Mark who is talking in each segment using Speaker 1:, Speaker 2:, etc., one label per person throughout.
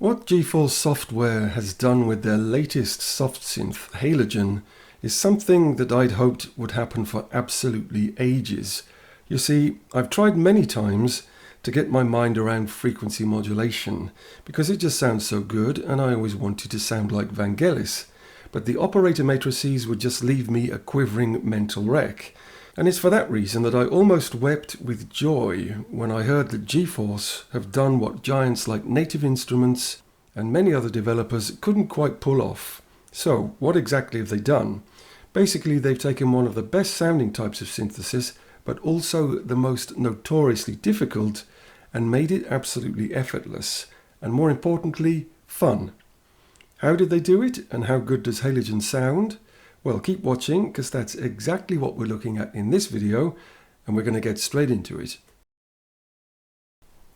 Speaker 1: What GeForce Software has done with their latest soft synth, Halogen, is something that I'd hoped would happen for absolutely ages. You see, I've tried many times to get my mind around frequency modulation, because it just sounds so good and I always wanted to sound like Vangelis. But the operator matrices would just leave me a quivering mental wreck. And it's for that reason that I almost wept with joy when I heard that GeForce have done what giants like Native Instruments and many other developers couldn't quite pull off. So, what exactly have they done? Basically, they've taken one of the best sounding types of synthesis, but also the most notoriously difficult, and made it absolutely effortless, and more importantly, fun. How did they do it, and how good does Halogen sound? Well, keep watching, because that's exactly what we're looking at in this video, and we're going to get straight into it.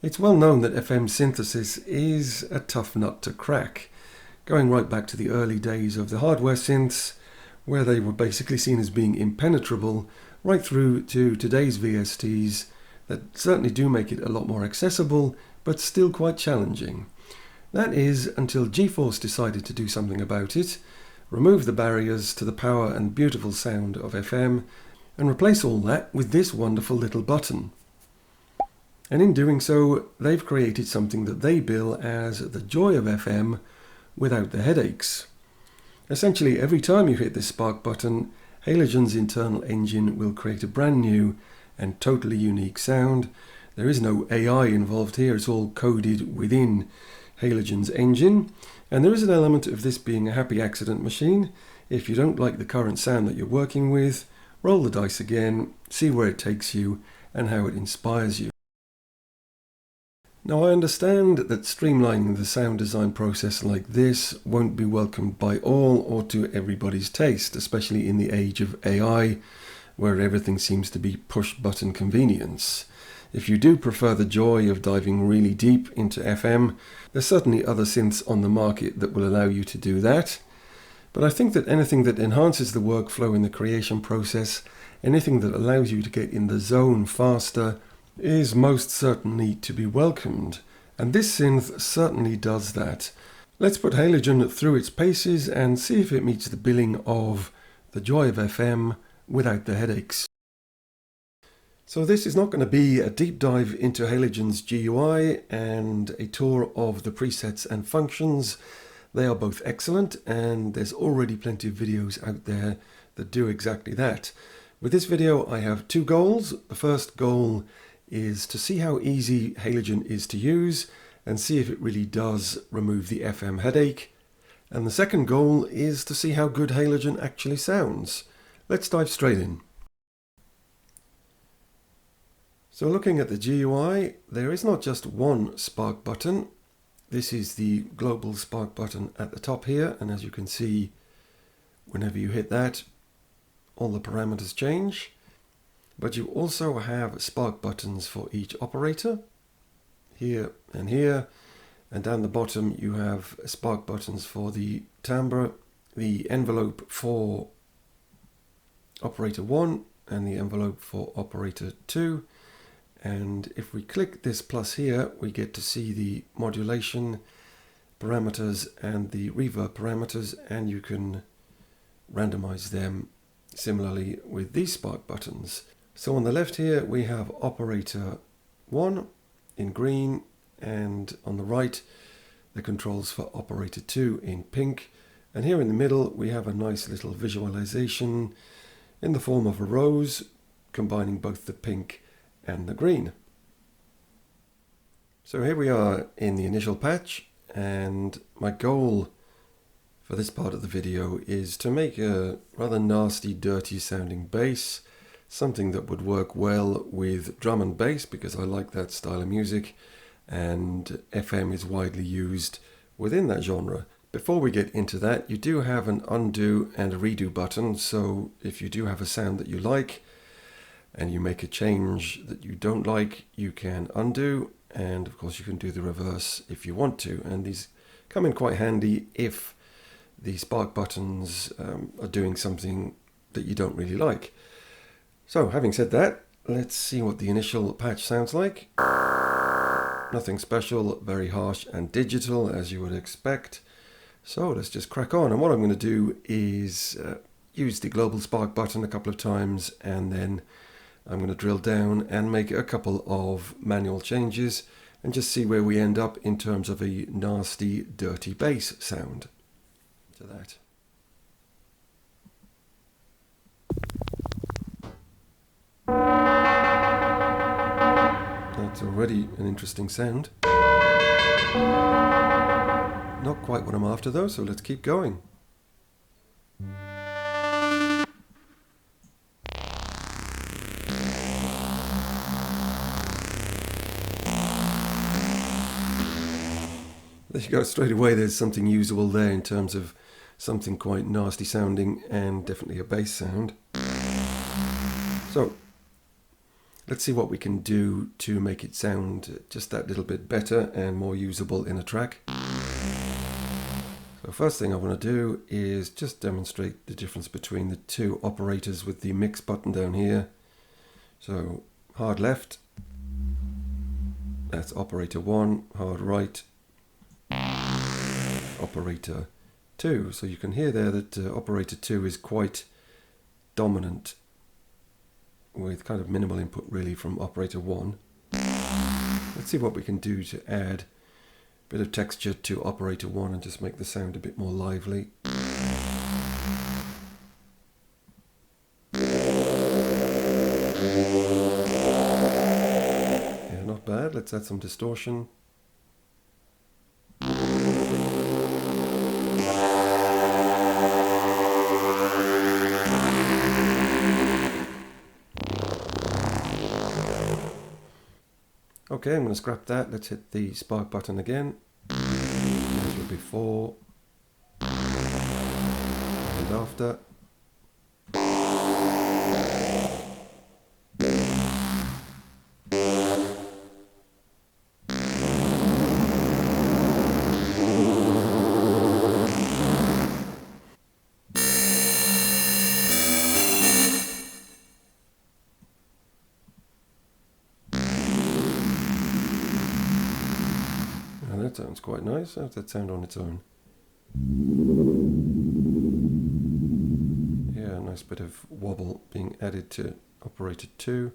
Speaker 1: It's well known that FM synthesis is a tough nut to crack, going right back to the early days of the hardware synths, where they were basically seen as being impenetrable, right through to today's VSTs that certainly do make it a lot more accessible, but still quite challenging. That is, until GeForce decided to do something about it, remove the barriers to the power and beautiful sound of FM, and replace all that with this wonderful little button. And in doing so, they've created something that they bill as the joy of FM without the headaches. Essentially, every time you hit this spark button, Halogen's internal engine will create a brand new and totally unique sound. There is no AI involved here, it's all coded within Halogen's engine. And there is an element of this being a happy accident machine. If you don't like the current sound that you're working with, roll the dice again, see where it takes you and how it inspires you. Now, I understand that streamlining the sound design process like this won't be welcomed by all or to everybody's taste, especially in the age of AI, where everything seems to be push-button convenience. If you do prefer the joy of diving really deep into FM, there's certainly other synths on the market that will allow you to do that. But I think that anything that enhances the workflow in the creation process, anything that allows you to get in the zone faster, is most certainly to be welcomed. And this synth certainly does that. Let's put Halogen through its paces and see if it meets the billing of the joy of FM without the headaches. So this is not going to be a deep dive into Halogen's GUI and a tour of the presets and functions. They are both excellent, and there's already plenty of videos out there that do exactly that. With this video I have two goals. The first goal is to see how easy Halogen is to use and see if it really does remove the FM headache. And the second goal is to see how good Halogen actually sounds. Let's dive straight in. So looking at the GUI, there is not just one spark button. This is the global spark button at the top here, and as you can see, whenever you hit that, all the parameters change. But you also have spark buttons for each operator, here, and down the bottom you have spark buttons for the timbre, the envelope for operator 1 and the envelope for operator 2. And if we click this plus here, we get to see the modulation parameters and the reverb parameters, and you can randomize them similarly with these spark buttons. So on the left here we have operator 1 in green, and on the right the controls for operator 2 in pink. And here in the middle we have a nice little visualization in the form of a rose, combining both the pink and the green. So here we are in the initial patch, and my goal for this part of the video is to make a rather nasty, dirty sounding bass, something that would work well with drum and bass because I like that style of music, and FM is widely used within that genre. Before we get into that, you do have an undo and a redo button, so if you do have a sound that you like and you make a change that you don't like, you can undo, and of course you can do the reverse if you want to, and these come in quite handy if the spark buttons are doing something that you don't really like. So having said that, let's see what the initial patch sounds like. Nothing special, very harsh and digital as you would expect. So let's just crack on, and what I'm going to do is use the global spark button a couple of times, and then I'm going to drill down and make a couple of manual changes and just see where we end up in terms of a nasty, dirty bass sound to that. That's already an interesting sound. Not quite what I'm after though, so let's keep going. There you go, straight away there's something usable there in terms of something quite nasty sounding and definitely a bass sound. So let's see what we can do to make it sound just that little bit better and more usable in a track. So first thing I want to do is just demonstrate the difference between the two operators with the mix button down here. So hard left, that's operator 1, hard right, operator 2. So you can hear there that operator 2 is quite dominant with kind of minimal input really from operator 1. Let's see what we can do to add a bit of texture to operator 1 and just make the sound a bit more lively. Yeah, not bad. Let's add some distortion. Okay, I'm going to scrap that. Let's hit the spark button again, as with before, and after. That sounds quite nice. How's that sound on its own? Yeah, a nice bit of wobble being added to operator 2.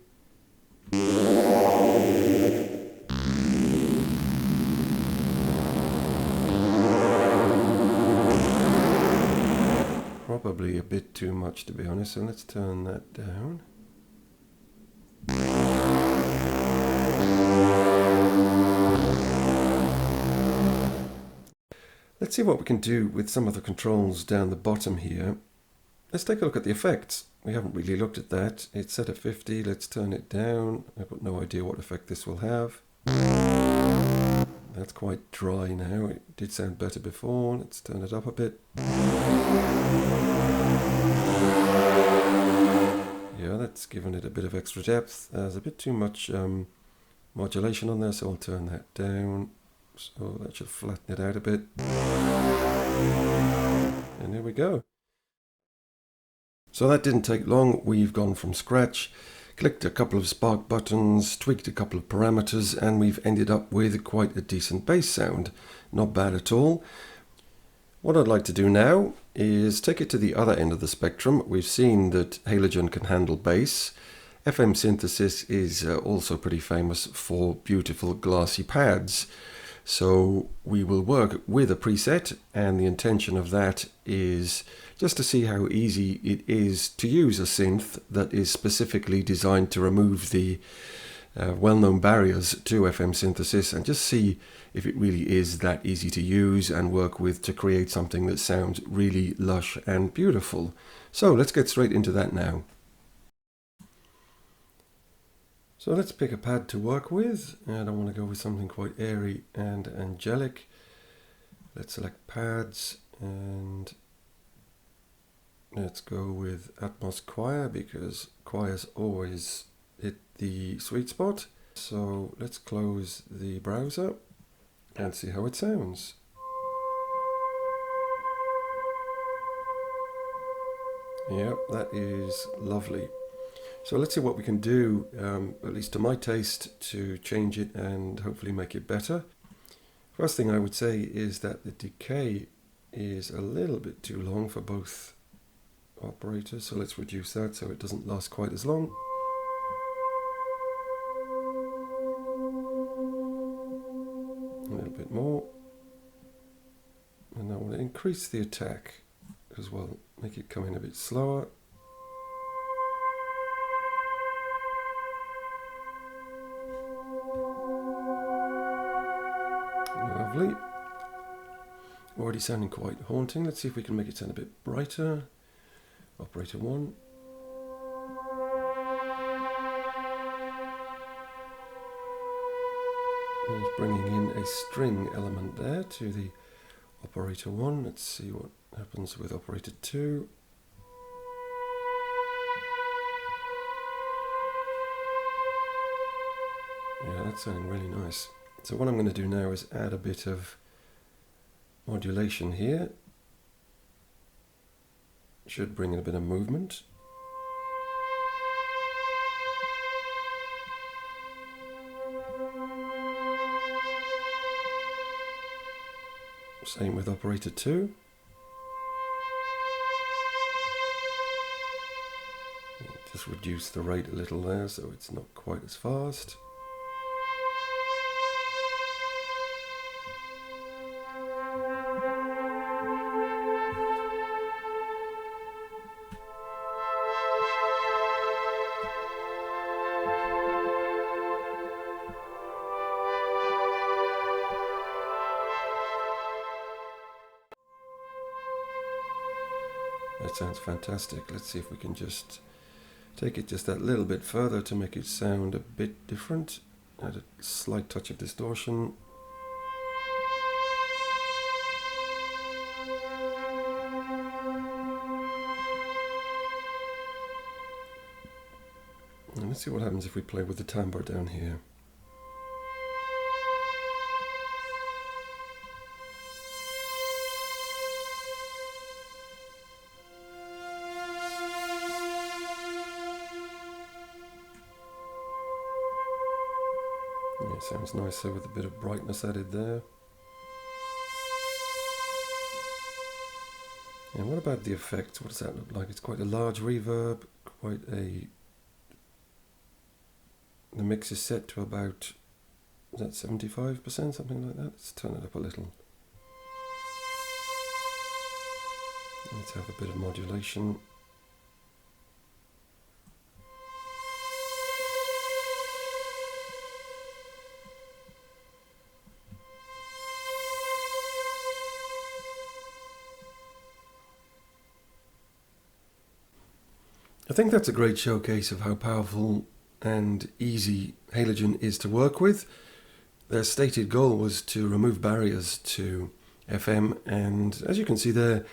Speaker 1: Probably a bit too much, to be honest, so let's turn that down. Let's see what we can do with some of the controls down the bottom here. Let's take a look at the effects. We haven't really looked at that. It's set at 50. Let's turn it down. I've got no idea what effect this will have. That's quite dry now. It did sound better before. Let's turn it up a bit. Yeah, that's given it a bit of extra depth. There's a bit too much modulation on there, so I'll turn that down. So that should flatten it out a bit. And there we go. So that didn't take long. We've gone from scratch, clicked a couple of spark buttons, tweaked a couple of parameters, and we've ended up with quite a decent bass sound. Not bad at all. What I'd like to do now is take it to the other end of the spectrum. We've seen that Halogen can handle bass. FM synthesis is also pretty famous for beautiful glassy pads. So we will work with a preset, and the intention of that is just to see how easy it is to use a synth that is specifically designed to remove the well-known barriers to FM synthesis, and just see if it really is that easy to use and work with to create something that sounds really lush and beautiful. So let's get straight into that now. So let's pick a pad to work with, and I want to go with something quite airy and angelic. Let's select pads, and let's go with Atmos Choir, because choirs always hit the sweet spot. So let's close the browser and see how it sounds. Yep, that is lovely. So let's see what we can do, at least to my taste, to change it and hopefully make it better. First thing I would say is that the decay is a little bit too long for both operators, so let's reduce that so it doesn't last quite as long. A little bit more. And I want to increase the attack as well, make it come in a bit slower. Lovely. Already sounding quite haunting. Let's see if we can make it sound a bit brighter. Operator 1. Just bringing in a string element there to the operator 1. Let's see what happens with operator 2. Yeah, that's sounding really nice. So what I'm going to do now is add a bit of modulation here. Should bring in a bit of movement. Same with operator 2. Just reduce the rate a little there so it's not quite as fast. That sounds fantastic. Let's see if we can just take it just that little bit further to make it sound a bit different. Add a slight touch of distortion. And let's see what happens if we play with the timbre down here. Yeah, sounds nicer with a bit of brightness added there. And what about the effects? What does that look like? It's quite a large reverb, quite a... The mix is set to about, is that 75%, something like that? Let's turn it up a little. Let's have a bit of modulation. I think that's a great showcase of how powerful and easy Halogen is to work with. Their stated goal was to remove barriers to FM, and as you can see there,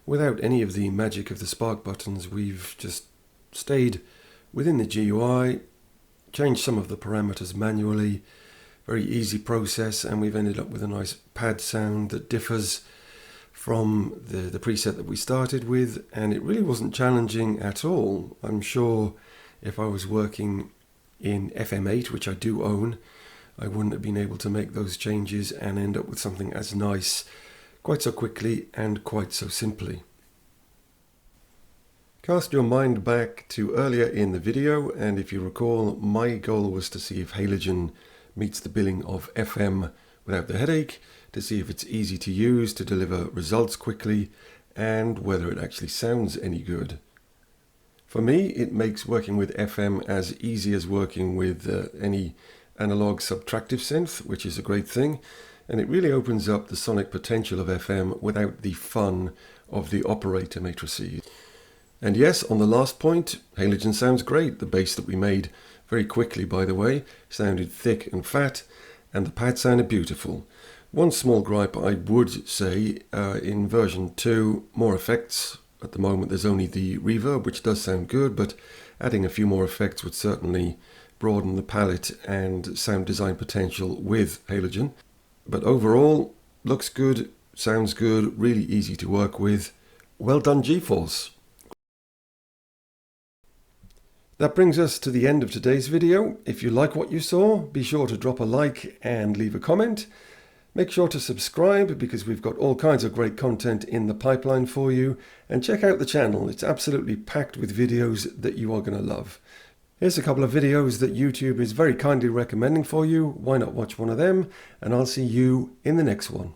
Speaker 1: without any of the magic of the spark buttons, we've just stayed within the GUI, changed some of the parameters manually, very easy process, and we've ended up with a nice pad sound that differs from the preset that we started with, and it really wasn't challenging at all. I'm sure if I was working in FM8, which I do own, I wouldn't have been able to make those changes and end up with something as nice quite so quickly and quite so simply. Cast your mind back to earlier in the video, and if you recall, my goal was to see if Halogen meets the billing of FM without the headache, to see if it's easy to use to deliver results quickly, and whether it actually sounds any good. For me, it makes working with FM as easy as working with any analog subtractive synth, which is a great thing, and it really opens up the sonic potential of FM without the fun of the operator matrices. And yes, on the last point, Halogen sounds great. The bass that we made very quickly, by the way, sounded thick and fat, and the pad sounded beautiful. One small gripe I would say, in version 2, more effects. At the moment there's only the reverb, which does sound good, but adding a few more effects would certainly broaden the palette and sound design potential with Halogen. But overall, looks good, sounds good, really easy to work with. Well done, GeForce. That brings us to the end of today's video. If you like what you saw, be sure to drop a like and leave a comment. Make sure to subscribe because we've got all kinds of great content in the pipeline for you. And check out the channel. It's absolutely packed with videos that you are going to love. Here's a couple of videos that YouTube is very kindly recommending for you. Why not watch one of them? And I'll see you in the next one.